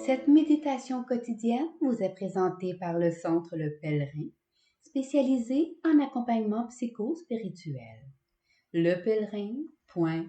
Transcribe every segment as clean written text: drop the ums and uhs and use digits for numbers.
Cette méditation quotidienne vous est présentée par le Centre Le Pèlerin, spécialisé en accompagnement psycho-spirituel. lepèlerin.org.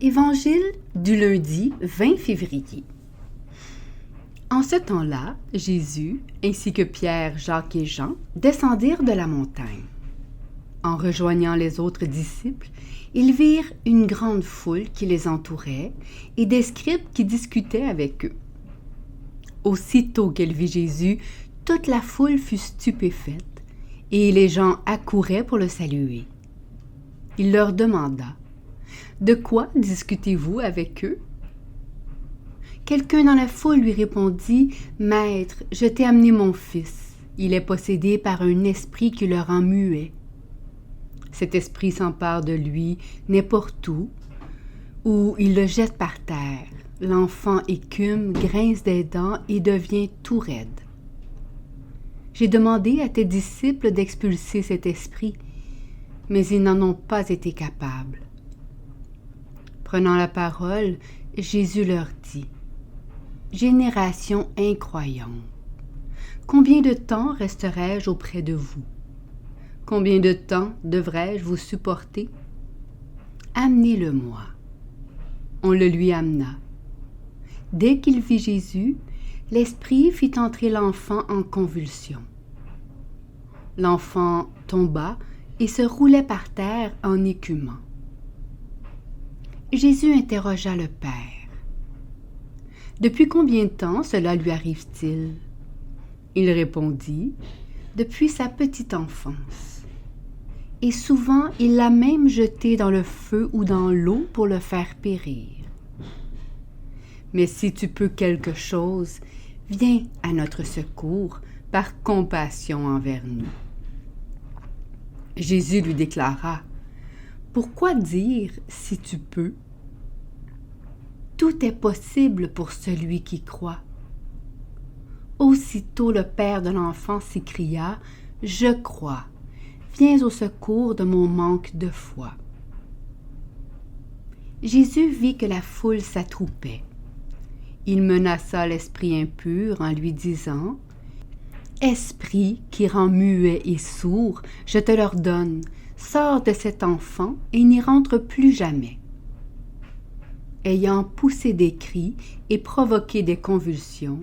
Évangile du lundi 20 février. En ce temps-là, Jésus, ainsi que Pierre, Jacques et Jean, descendirent de la montagne. En rejoignant les autres disciples, ils virent une grande foule qui les entourait et des scribes qui discutaient avec eux. Aussitôt qu'elle vit Jésus, toute la foule fut stupéfaite et les gens accouraient pour le saluer. Il leur demanda: « De quoi discutez-vous avec eux? » Quelqu'un dans la foule lui répondit: « Maître, je t'ai amené mon fils. Il est possédé par un esprit qui le rend muet. Cet esprit s'empare de lui n'importe où il le jette par terre. L'enfant écume, grince des dents et devient tout raide. J'ai demandé à tes disciples d'expulser cet esprit, mais ils n'en ont pas été capables. » Prenant la parole, Jésus leur dit: « Génération incroyante, combien de temps resterai-je auprès de vous? Combien de temps devrais-je vous supporter? Amenez-le-moi. » On le lui amena. Dès qu'il vit Jésus, l'esprit fit entrer l'enfant en convulsion. L'enfant tomba et se roulait par terre en écumant. Jésus interrogea le Père. « Depuis combien de temps cela lui arrive-t-il? » Il répondit: « Depuis sa petite enfance. Et souvent il l'a même jeté dans le feu ou dans l'eau pour le faire périr. Mais si tu peux quelque chose, viens à notre secours par compassion envers nous. » Jésus lui déclara: « Pourquoi dire si tu peux? Tout est possible pour celui qui croit. » Aussitôt le père de l'enfant s'écria: « Je crois, viens au secours de mon manque de foi. » Jésus vit que la foule s'attroupait. Il menaça l'esprit impur en lui disant: « Esprit qui rend muet et sourd, je te l'ordonne, sors de cet enfant et n'y rentre plus jamais. » Ayant poussé des cris et provoqué des convulsions,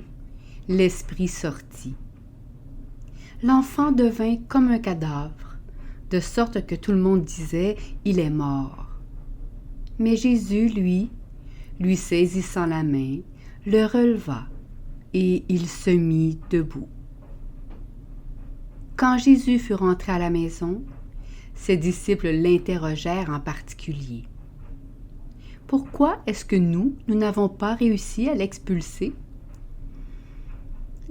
l'esprit sortit. L'enfant devint comme un cadavre, de sorte que tout le monde disait: « Il est mort. » Mais Jésus, lui saisissant la main, le releva et il se mit debout. Quand Jésus fut rentré à la maison, ses disciples l'interrogèrent en particulier: « Pourquoi est-ce que nous n'avons pas réussi à l'expulser? »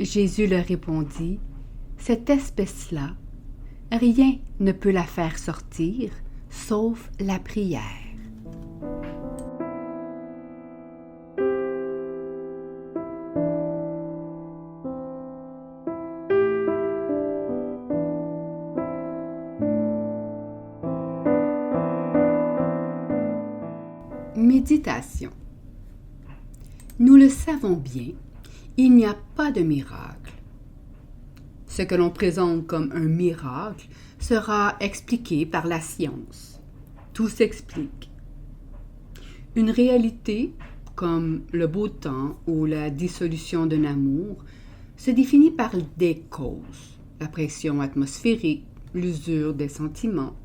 Jésus leur répondit: « Cette espèce-là, rien ne peut la faire sortir, sauf la prière. » Méditation. Nous le savons bien, il n'y a pas de miracle. Ce que l'on présente comme un miracle sera expliqué par la science. Tout s'explique. Une réalité, comme le beau temps ou la dissolution d'un amour, se définit par des causes: la pression atmosphérique, l'usure des sentiments.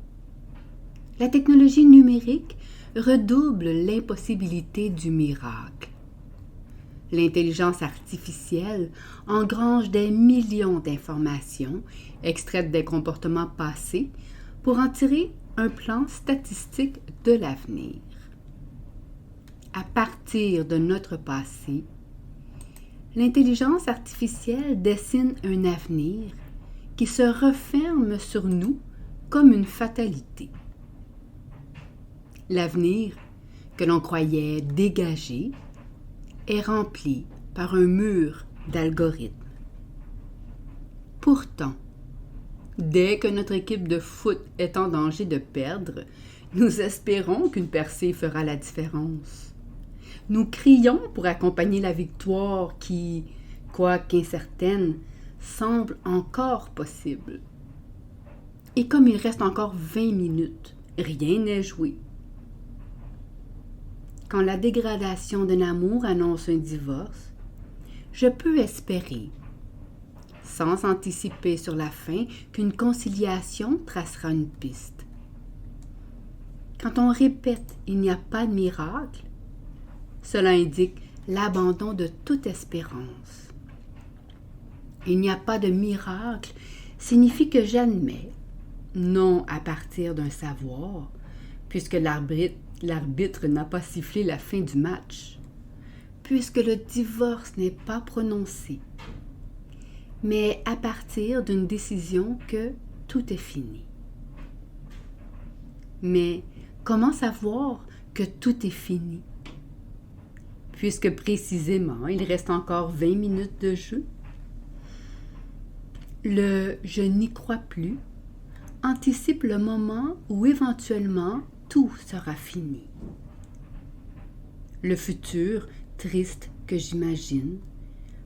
La technologie numérique redouble l'impossibilité du miracle. L'intelligence artificielle engrange des millions d'informations extraites des comportements passés pour en tirer un plan statistique de l'avenir. À partir de notre passé, l'intelligence artificielle dessine un avenir qui se referme sur nous comme une fatalité. L'avenir que l'on croyait dégagé est remplie par un mur d'algorithmes. Pourtant, dès que notre équipe de foot est en danger de perdre, nous espérons qu'une percée fera la différence. Nous crions pour accompagner la victoire qui, quoique incertaine, semble encore possible. Et comme il reste encore 20 minutes, rien n'est joué. Quand la dégradation d'un amour annonce un divorce, je peux espérer, sans anticiper sur la fin, qu'une conciliation tracera une piste. Quand on répète « il n'y a pas de miracle », cela indique l'abandon de toute espérance. Il n'y a pas de miracle signifie que j'admets, non à partir d'un savoir, puisque l'arbitre n'a pas sifflé la fin du match, puisque le divorce n'est pas prononcé, mais à partir d'une décision que tout est fini. Mais comment savoir que tout est fini? Puisque précisément, il reste encore 20 minutes de jeu. Le « je n'y crois plus » anticipe le moment où éventuellement tout sera fini. Le futur triste que j'imagine,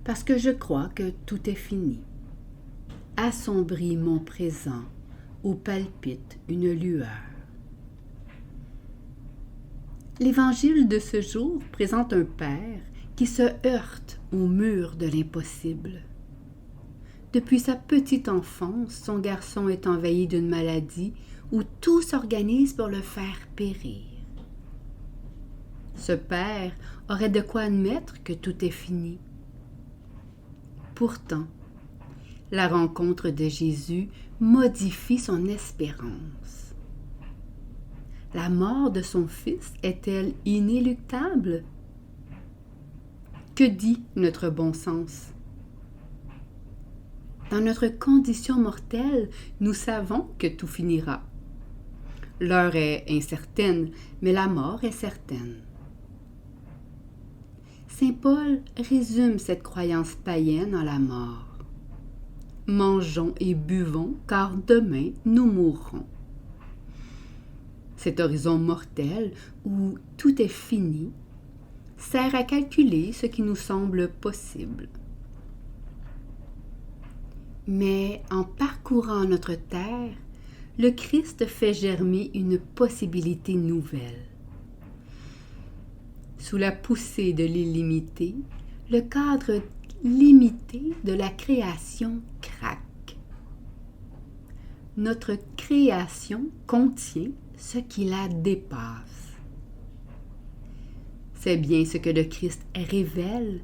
parce que je crois que tout est fini, assombrit mon présent où palpite une lueur. L'Évangile de ce jour présente un père qui se heurte au mur de l'impossible. Depuis sa petite enfance, son garçon est envahi d'une maladie où tout s'organise pour le faire périr. Ce père aurait de quoi admettre que tout est fini. Pourtant, la rencontre de Jésus modifie son espérance. La mort de son fils est-elle inéluctable? Que dit notre bon sens? Dans notre condition mortelle, nous savons que tout finira. L'heure est incertaine, mais la mort est certaine. Saint Paul résume cette croyance païenne en la mort. Mangeons et buvons, car demain nous mourrons. Cet horizon mortel, où tout est fini, sert à calculer ce qui nous semble possible. Mais en parcourant notre terre, le Christ fait germer une possibilité nouvelle. Sous la poussée de l'illimité, le cadre limité de la création craque. Notre création contient ce qui la dépasse. C'est bien ce que le Christ révèle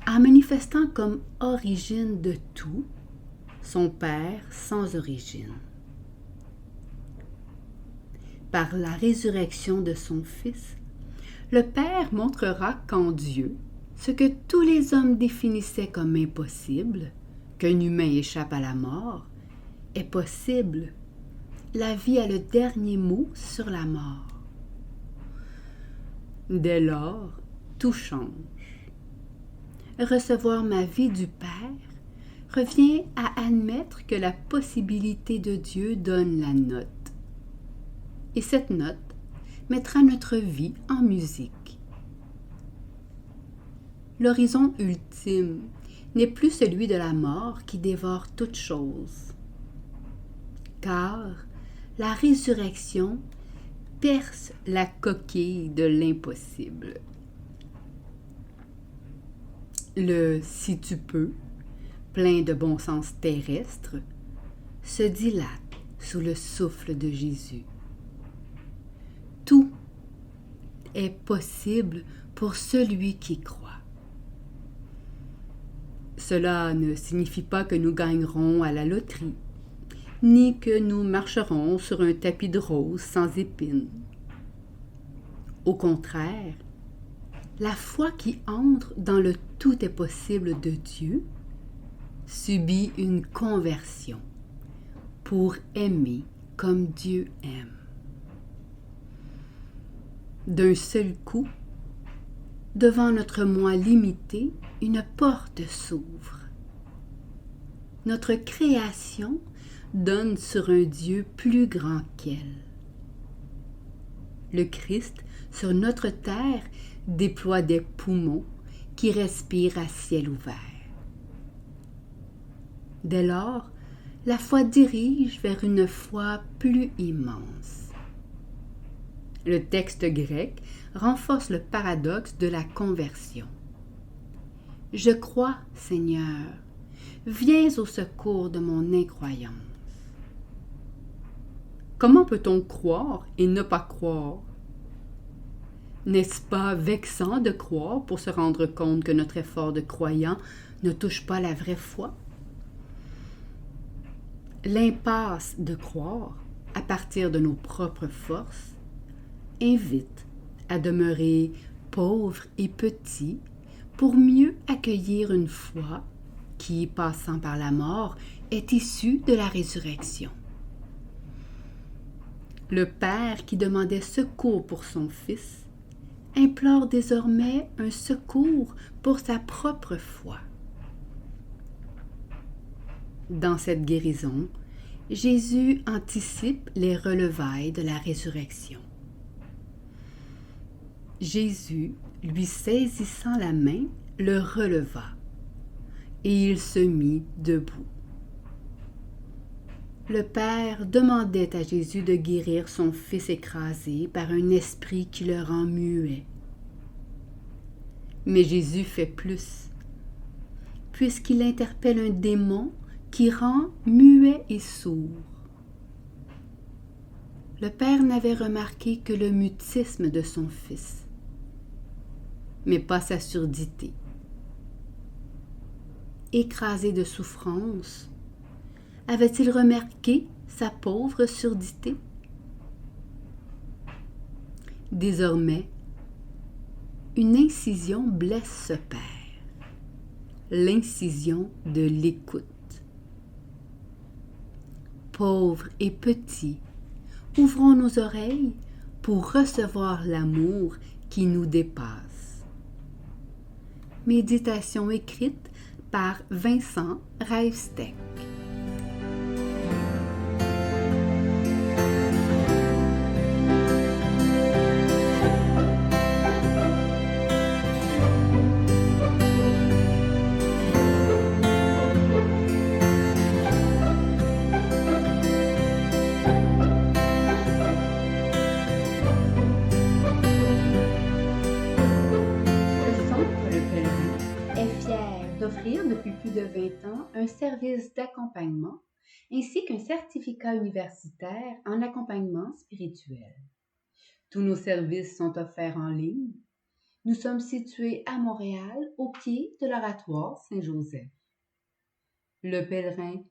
en manifestant comme origine de tout son Père sans origine. Par la résurrection de son Fils, le Père montrera qu'en Dieu, ce que tous les hommes définissaient comme impossible, qu'un humain échappe à la mort, est possible. La vie a le dernier mot sur la mort. Dès lors, tout change. Recevoir ma vie du Père revient à admettre que la possibilité de Dieu donne la note. Et cette note mettra notre vie en musique. L'horizon ultime n'est plus celui de la mort qui dévore toute chose, car la résurrection perce la coquille de l'impossible. Le « si tu peux », plein de bon sens terrestre, se dilate sous le souffle de Jésus. Tout est possible pour celui qui croit. Cela ne signifie pas que nous gagnerons à la loterie, ni que nous marcherons sur un tapis de rose sans épines. Au contraire, la foi qui entre dans le tout est possible de Dieu subit une conversion pour aimer comme Dieu aime. D'un seul coup, Devant notre moi limité, une porte s'ouvre. Notre création donne sur un Dieu plus grand qu'elle. Le Christ, sur notre terre, déploie des poumons qui respirent à ciel ouvert. Dès lors, la foi dirige vers une foi plus immense. Le texte grec renforce le paradoxe de la conversion. Je crois, Seigneur, viens au secours de mon incroyance. Comment peut-on croire et ne pas croire? N'est-ce pas vexant de croire pour se rendre compte que notre effort de croyant ne touche pas la vraie foi? L'impasse de croire, à partir de nos propres forces, invite à demeurer pauvre et petit pour mieux accueillir une foi qui, passant par la mort, est issue de la résurrection. Le Père qui demandait secours pour son Fils implore désormais un secours pour sa propre foi. Dans cette guérison, Jésus anticipe les relevailles de la résurrection. Jésus, lui saisissant la main, le releva, et il se mit debout. Le Père demandait à Jésus de guérir son Fils écrasé par un esprit qui le rend muet. Mais Jésus fait plus, puisqu'il interpelle un démon qui rend muet et sourd. Le Père n'avait remarqué que le mutisme de son Fils, mais pas sa surdité. Écrasé de souffrance, avait-il remarqué sa pauvre surdité? Désormais, une incision blesse ce Père, l'incision de l'écoute. Pauvres et petits, ouvrons nos oreilles pour recevoir l'amour qui nous dépasse. Méditation écrite par Vincent Rijfstek. D'offrir depuis plus de 20 ans un service d'accompagnement ainsi qu'un certificat universitaire en accompagnement spirituel. Tous nos services sont offerts en ligne. Nous sommes situés à Montréal, au pied de l'Oratoire Saint-Joseph. Le Pèlerin,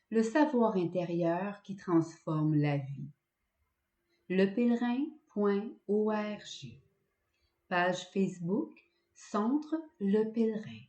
le savoir intérieur qui transforme la vie. lepèlerin.org. Page Facebook, Centre Le Pèlerin.